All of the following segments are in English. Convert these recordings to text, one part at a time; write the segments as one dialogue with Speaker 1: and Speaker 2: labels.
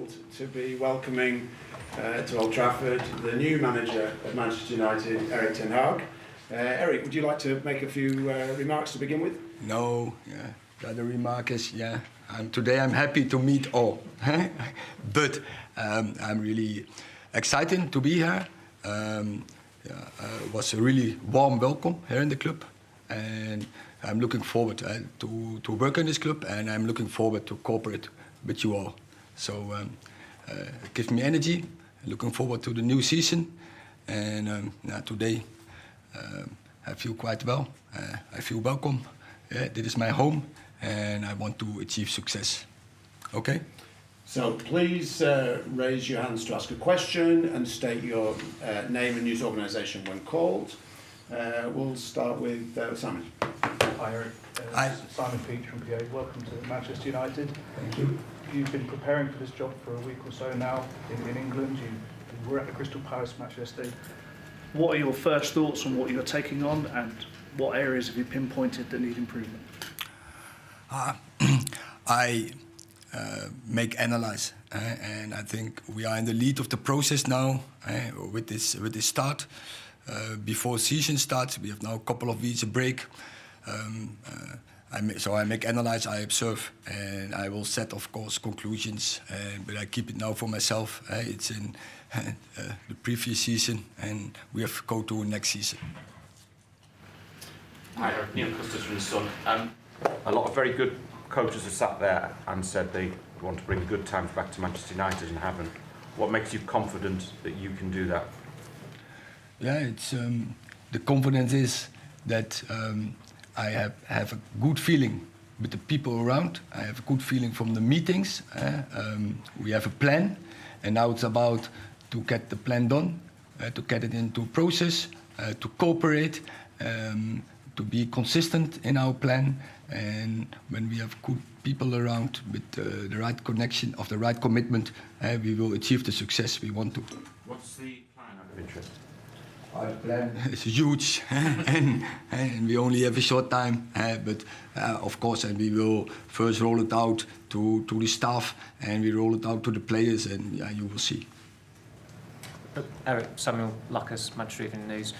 Speaker 1: thrilled to be welcoming to Old Trafford the new manager of Manchester United, Erik Ten Hag. Erik, would you like to make a few remarks to begin with?
Speaker 2: No, yeah. The other remark is, today I'm happy to meet all. But I'm really excited to be here. It was a really warm welcome here in the club. And I'm looking forward to work in this club, and I'm looking forward to cooperate with you all. So it gives me energy. Looking forward to the new season. And today I feel quite well. I feel welcome. This is my home, and I want to achieve success. Okay?
Speaker 1: So please raise your hands to ask a question and state your name and news organisation when called. We'll start with Simon.
Speaker 3: Hi Erik,
Speaker 2: Hi.
Speaker 3: Simon Peach from PA. Welcome to Manchester United.
Speaker 2: Thank you.
Speaker 3: You've been preparing for this job for a week or so now in England. You were at the Crystal Palace match yesterday. What are your first thoughts on what you're taking on, and what areas have you pinpointed that need improvement?
Speaker 2: I make analyze, and I think we are in the lead of the process now with this start. Before season starts, we have now a couple of weeks of break. I make analyze, I observe, and I will set, of course, conclusions. But I keep it now for myself. It's in the previous season, and we have to go to next season.
Speaker 4: Hi, Neil Custis from The Sun. A lot of very good coaches have sat there and said they want to bring good times back to Manchester United and haven't. What makes you confident that you can do that?
Speaker 2: Yeah, it's the confidence is that I have a good feeling with the people around. I have a good feeling from the meetings. We have a plan, and now it's about to get the plan done, to get it into process, to cooperate, to be consistent in our plan. And when we have good people around with the right connection, of the right commitment, we will achieve the success we want to.
Speaker 4: What's the plan out of interest?
Speaker 2: Our plan is huge, and we only have a short time. But of course, and we will first roll it out to the staff, and we roll it out to the players, and you will see.
Speaker 5: Erik, Samuel Lucas, Manchester Evening News.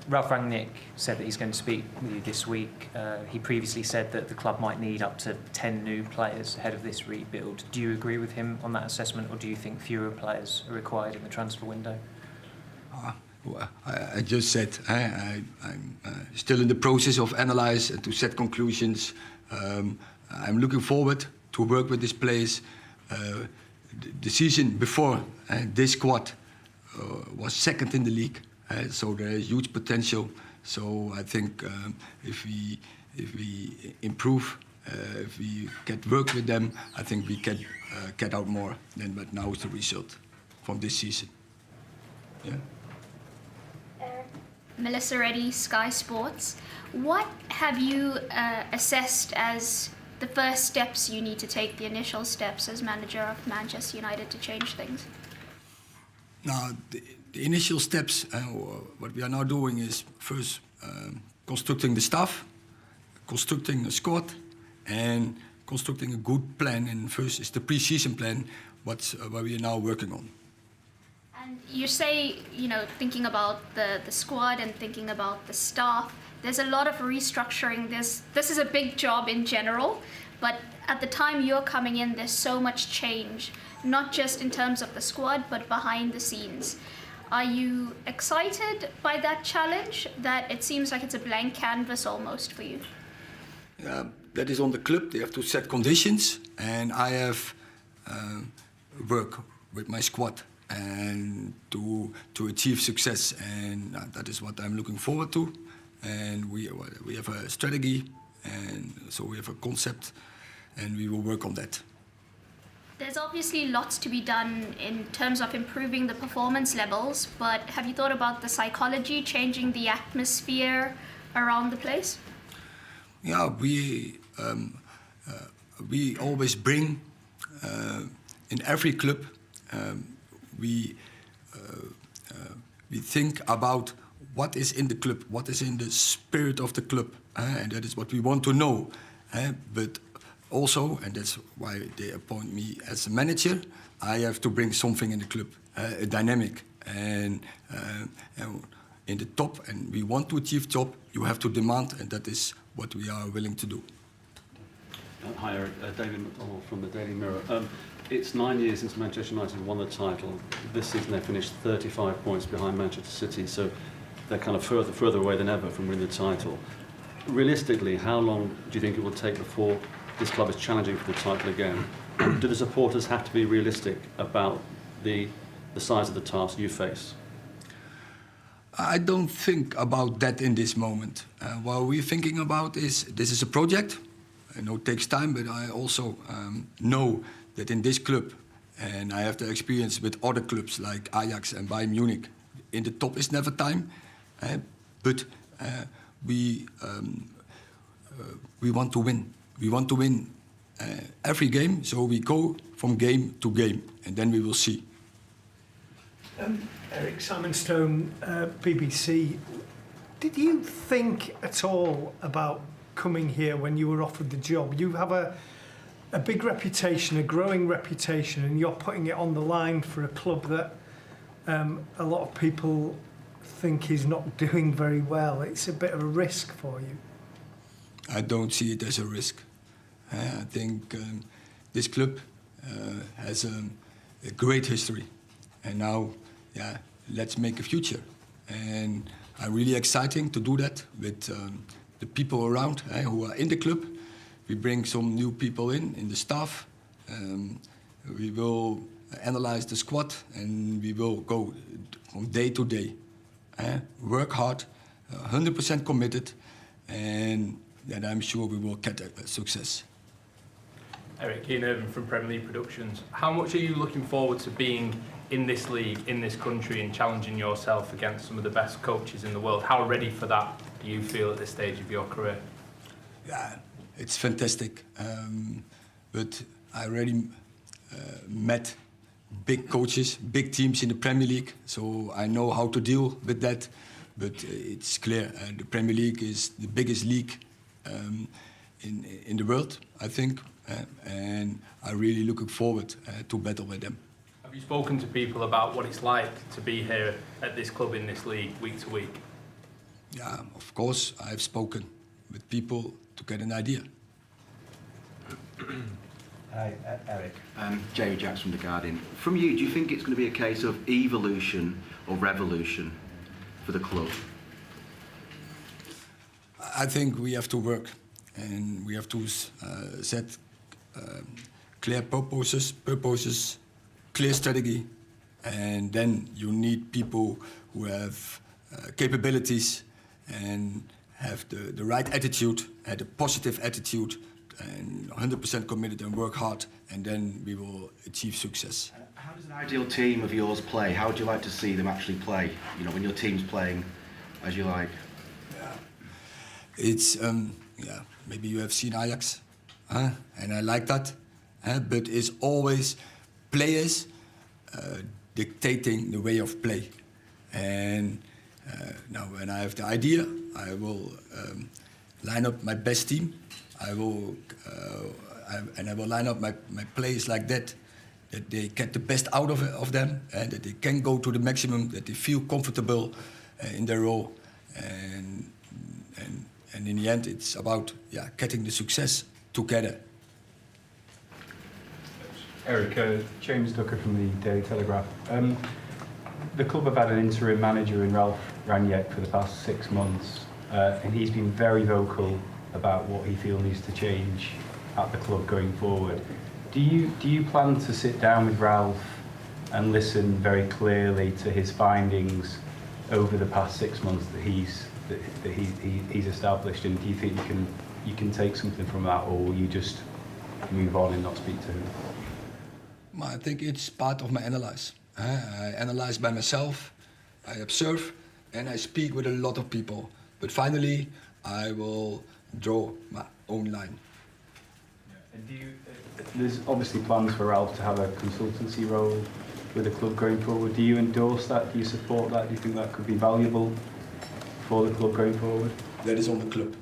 Speaker 5: Ralph Rangnick said that he's going to speak with you this week. He previously said that the club might need up to 10 new players ahead of this rebuild. Do you agree with him on that assessment, or do you think fewer players are required in the transfer window?
Speaker 2: Well, I just said I'm still in the process of analyze and to set conclusions. I'm looking forward to work with this players. The season before, this squad was second in the league, so there is huge potential. So I think if we improve, if we get work with them, I think we can get out more than what now is the result from this season. Yeah.
Speaker 6: Melissa Reddy, Sky Sports. What have you assessed as the first steps you need to take, the initial steps as manager of Manchester United to change things?
Speaker 2: Now, the initial steps, what we are now doing is first constructing the staff, constructing a squad, and constructing a good plan. And first is the pre-season plan, what we are now working on.
Speaker 6: And you say, thinking about the squad and thinking about the staff, there's a lot of restructuring. This is a big job in general, but at the time you're coming in, there's so much change, not just in terms of the squad, but behind the scenes. Are you excited by that challenge, that it seems like it's a blank canvas almost for you?
Speaker 2: That is on the club. They have to set conditions, and I have work with my squad and to achieve success, and that is what I'm looking forward to. And we have a strategy, and so we have a concept, and we will work on that.
Speaker 6: There's obviously lots to be done in terms of improving the performance levels, but have you thought about the psychology, changing the atmosphere around the place?
Speaker 2: Yeah, we always bring in every club. We think about what is in the club, what is in the spirit of the club, and that is what we want to know. But also, and that's why they appoint me as a manager, I have to bring something in the club, a dynamic. And in the top, and we want to achieve top, you have to demand, and that is what we are willing to do.
Speaker 7: Hi, Eric. David McDonald from the Daily Mirror. It's 9 years since Manchester United won the title. This season they finished 35 points behind Manchester City, so they're kind of further away than ever from winning the title. Realistically, how long do you think it will take before this club is challenging for the title again? Do the supporters have to be realistic about the size of the task you face?
Speaker 2: I don't think about that in this moment. What we're thinking about is this is a project. I know it takes time, but I also know that in this club, and I have the experience with other clubs like Ajax and Bayern Munich, in the top is never time, but we want to win. We want to win every game, so we go from game to game, and then we will see.
Speaker 8: Eric, Simon Stone, BBC. Did you think at all about coming here when you were offered the job? You have a big reputation, a growing reputation, and you're putting it on the line for a club that a lot of people think is not doing very well. It's a bit of a risk for you.
Speaker 2: I don't see it as a risk. I think this club has a great history, and now, let's make a future. And I'm really exciting to do that with the people around who are in the club. We bring some new people in the staff. We will analyze the squad, and we will go from day to day. Work hard, 100% committed, and then I'm sure we will get a success.
Speaker 9: Eric, Ian Irvin from Premier League Productions. How much are you looking forward to being in this league, in this country, and challenging yourself against some of the best coaches in the world? How ready for that do you feel at this stage of your career?
Speaker 2: Yeah, it's fantastic. But I already met big coaches, big teams in the Premier League, so I know how to deal with that. But it's clear the Premier League is the biggest league in the world, I think, and I'm really looking forward to battle with them.
Speaker 9: Have you spoken to people about what it's like to be here at this club in this league week to week?
Speaker 2: Yeah, of course, I've spoken with people to get an idea.
Speaker 10: Hi, Eric. Jamie Jacks from The Guardian. From you, do you think it's going to be a case of evolution or revolution for the club?
Speaker 2: I think we have to work, and we have to set clear purposes, clear strategy, and then you need people who have capabilities and have the right attitude, had a positive attitude, and 100% committed and work hard, and then we will achieve success.
Speaker 10: How does an ideal team of yours play? How would you like to see them actually play? You know, when your team's playing as you like.
Speaker 2: Yeah. It's maybe you have seen Ajax, and I like that, but it's always players dictating the way of play. And now when I have the idea, I will line up my best team. I will line up my players like that they get the best out of them, and that they can go to the maximum, that they feel comfortable in their role, and in the end it's about getting the success together.
Speaker 11: Eric, James Ducker from the Daily Telegraph. The club have had an interim manager in Ralf Rangnick for the past 6 months, and he's been very vocal about what he feels needs to change at the club going forward. Do you plan to sit down with Ralf and listen very clearly to his findings over the past 6 months that he's established, and do you think you can take something from that, or will you just move on and not speak to him?
Speaker 2: I think it's part of my analysis. I analyze by myself, I observe, and I speak with a lot of people. But finally, I will draw my own line.
Speaker 11: And there's obviously plans for Ralf to have a consultancy role with the club going forward. Do you endorse that? Do you support that? Do you think that could be valuable for the club going forward?
Speaker 2: That is on the club.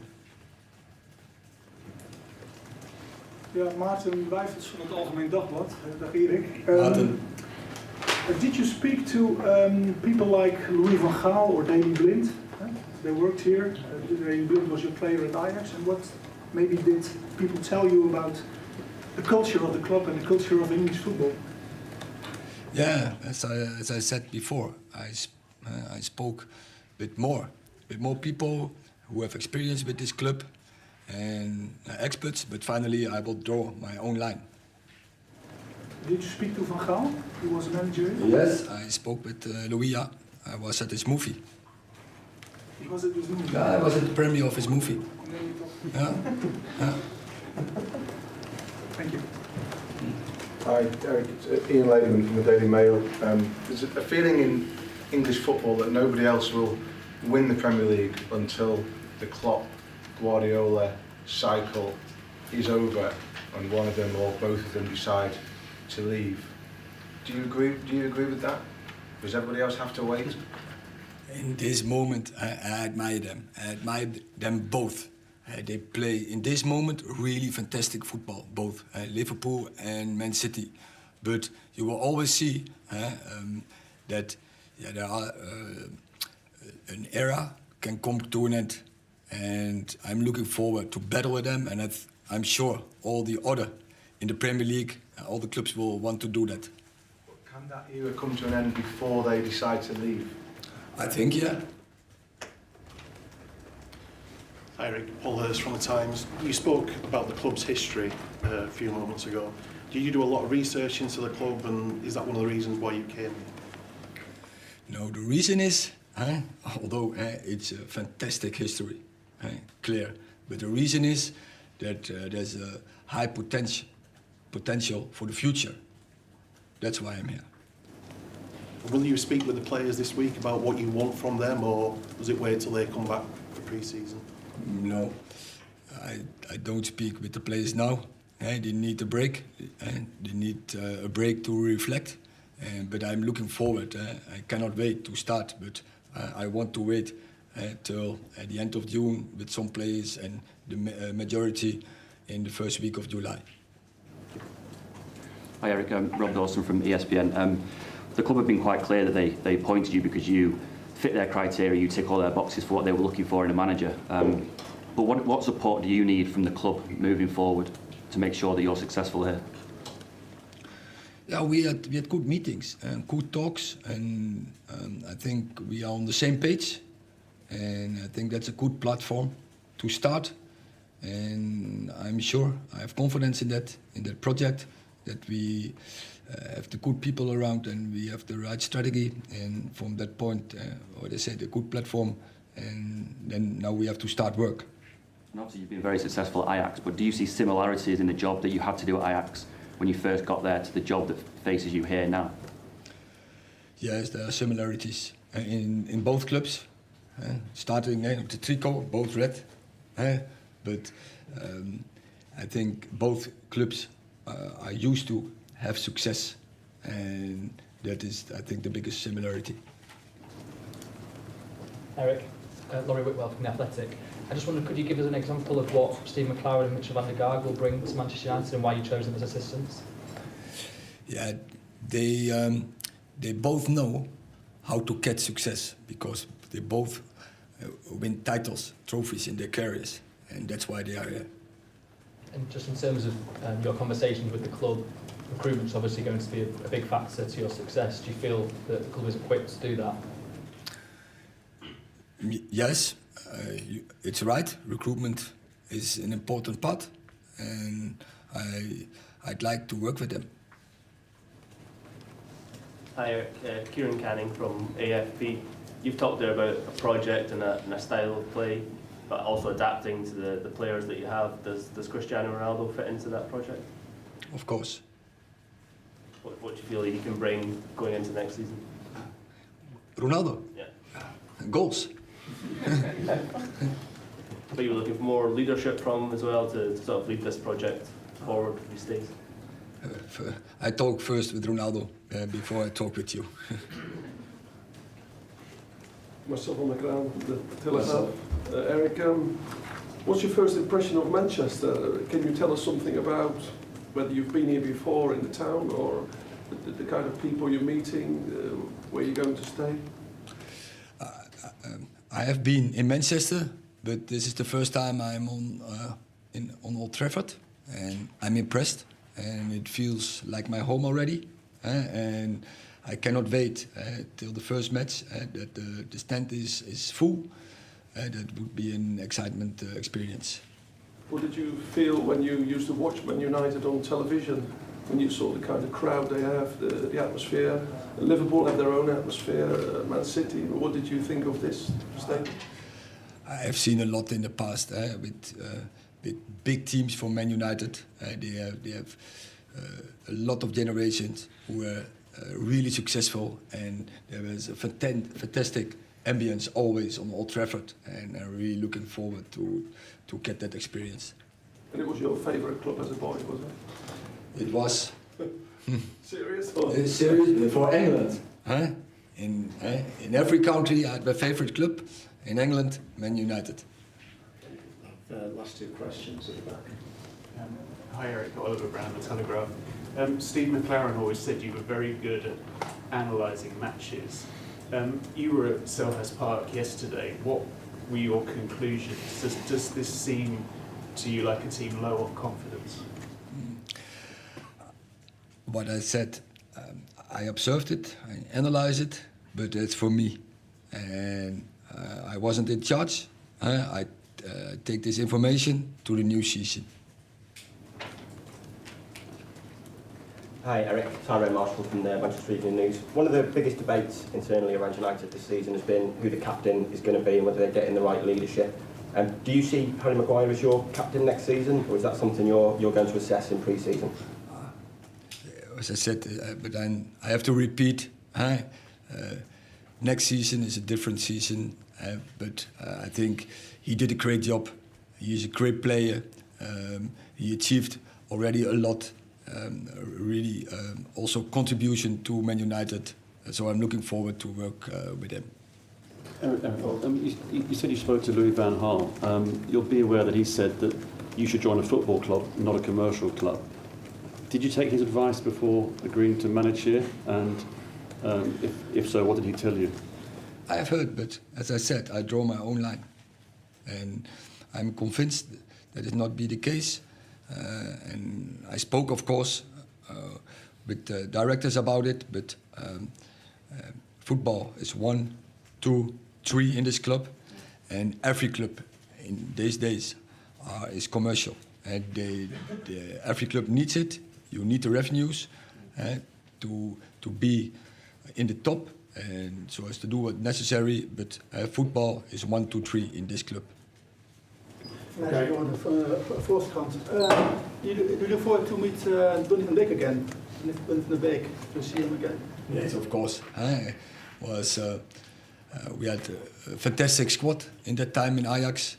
Speaker 12: Ja, Maarten Wijfels van het Algemeen Dagblad. Dag Erik.
Speaker 2: Maarten.
Speaker 12: Did you speak to people like Louis van Gaal or Daley Blind? They worked here. Daley Blind was your player at Ajax. And what maybe did people tell you about the culture of the club and the culture of English football?
Speaker 2: Yeah, as I said before, I spoke with more people who have experience with this club and experts, but finally I will draw my own line.
Speaker 12: Did you speak to Van Gaal? He was a manager.
Speaker 2: Yes, I spoke with Louis. I was at his movie.
Speaker 12: He was at his movie.
Speaker 2: Yeah, I was at the premiere of his movie. Yeah. Yeah.
Speaker 12: Thank you.
Speaker 13: Hi, Eric. It's Ian Ladyman from the Daily Mail. There's a feeling in English football that nobody else will win the Premier League until the Klopp, Guardiola cycle is over and one of them or both of them decide to leave. Do you agree with that? Does everybody else have to wait?
Speaker 2: In this moment, I admire them. I admire them both. They play in this moment really fantastic football, both Liverpool and Man City. But you will always see that there are an era can come to an end, and I'm looking forward to battle with them. And I'm sure all the other in the Premier League, all the clubs will want to do that.
Speaker 13: Can that era come to an end before they decide to leave?
Speaker 2: I think, yeah.
Speaker 14: Hi Eric, Paul Hurst from The Times. You spoke about the club's history a few moments ago. Do you do a lot of research into the club, and is that one of the reasons why you came here?
Speaker 2: No, the reason is, although it's a fantastic history, clear, but the reason is that there's a high potential for the future. That's why I'm here.
Speaker 14: Will you speak with the players this week about what you want from them, or does it wait till they come back for pre-season?
Speaker 2: No, I don't speak with the players now. They need a break. They need a break to reflect. But I'm looking forward. I cannot wait to start, but I want to wait till at the end of June with some players and the majority in the first week of July.
Speaker 15: Hi Eric, Rob Dawson from ESPN. The club have been quite clear that they appointed you because you fit their criteria, you tick all their boxes for what they were looking for in a manager. But what support do you need from the club moving forward to make sure that you're successful here?
Speaker 2: Yeah, we had good meetings and good talks, and I think we are on the same page. And I think that's a good platform to start. And I'm sure, I have confidence in that project, that we have the good people around and we have the right strategy. And from that point, what I said, a good platform, and then now we have to start work.
Speaker 15: And obviously you've been very successful at Ajax, but do you see similarities in the job that you had to do at Ajax when you first got there to the job that faces you here now?
Speaker 2: Yes, there are similarities in both clubs. Starting with the tricot, both red. But I think both clubs are used to have success, and that is, I think, the biggest similarity.
Speaker 16: Eric, Laurie Whitwell from The Athletic. I just wondered, could you give us an example of what Steve McLaren and Mitchell van der Gaag will bring to Manchester United and why you chose them as assistants?
Speaker 2: Yeah, they both know how to get success because they both win titles, trophies in their careers, and that's why they are here.
Speaker 16: And just in terms of your conversations with the club, recruitment's obviously going to be a big factor to your success. Do you feel that the club is equipped to do that?
Speaker 2: Yes, it's right. Recruitment is an important part, and I'd like to work with them.
Speaker 17: Hi, Eric. Kieran Canning from AFP. You've talked there about a project and a style of play, but also adapting to the players that you have. Does Cristiano Ronaldo fit into that project?
Speaker 2: Of course.
Speaker 17: What do you feel he can bring going into next season?
Speaker 2: Ronaldo?
Speaker 17: Yeah.
Speaker 2: Goals.
Speaker 17: But you were looking for more leadership from him as well to sort of lead this project forward if he stays?
Speaker 2: I talk first with Ronaldo before I talk with you.
Speaker 18: Marcel van der Kraan, de Telegraaf. Eric, What's your first impression of Manchester? Can you tell us something about whether you've been here before in the town, or the kind of people you're meeting, where you're going to stay?
Speaker 2: I have been in Manchester, but this is the first time I'm on Old Trafford, and I'm impressed, and it feels like my home already. And I cannot wait till the first match that the stand is full. That would be an excitement experience.
Speaker 18: What did you feel when you used to watch Man United on television, when you saw the kind of crowd they have, the atmosphere? Liverpool have their own atmosphere, Man City. What did you think of this stadium?
Speaker 2: I have seen a lot in the past with big teams from Man United. They have a lot of generations who were really successful, and there was a fantastic ambience always on Old Trafford, and I'm really looking forward to get that experience.
Speaker 18: And it was your favourite club as a boy, was it?
Speaker 2: It was.
Speaker 18: Serious?
Speaker 2: Serious for England. In every country I had my favourite club. In England, Man United.
Speaker 1: Last two questions at the back.
Speaker 19: Hi Eric, Oliver Brown, The Telegraph. Steve McLaren always said you were very good at analysing matches. You were at Selhurst Park yesterday. What were your conclusions? Does this seem to you like a team low on confidence?
Speaker 2: What I said, I observed it, I analysed it, but it's for me. And I wasn't in charge. I take this information to the new season.
Speaker 20: Hi Eric, Tyrone Marshall from the Manchester Evening News. One of the biggest debates internally around United this season has been who the captain is going to be and whether they're getting the right leadership. Do you see Harry Maguire as your captain next season, or is that something you're going to assess in pre-season?
Speaker 2: As I said, but I have to repeat, next season is a different season, but I think he did a great job. He is a great player. He achieved already a lot, really also contribution to Man United. So I'm looking forward to work with him.
Speaker 7: You said you spoke to Louis van Gaal. You'll be aware that he said that you should join a football club, not a commercial club. Did you take his advice before agreeing to manage here? And if so, what did he tell you?
Speaker 2: I have heard, but as I said, I draw my own line. And I'm convinced that it not be the case. And I spoke, of course, with directors about it, but football is 1, 2, 3 in this club. And every club in these days is commercial. And every club needs it. You need the revenues to be in the top, and so as to do what's necessary. But football is 1, 2, 3 in this club.
Speaker 12: Okay. On the voorkant. You look forward to meet Donny van Beek again. Donny van Beek, to see him again.
Speaker 2: Yes, of course. We had a fantastic squad in that time in Ajax.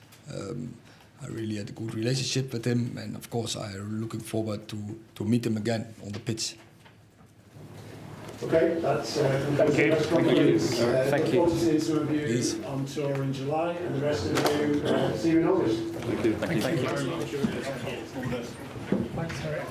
Speaker 2: I really had a good relationship with him, and of course I'm looking forward to meet him again on the pitch.
Speaker 1: Okay, that's
Speaker 9: Thank you.
Speaker 1: Thank you. Look forward to seeing some of you on tour in July, and the rest of you see you in August.
Speaker 7: Thank you.
Speaker 9: Thank you very much. Thanks, Eric.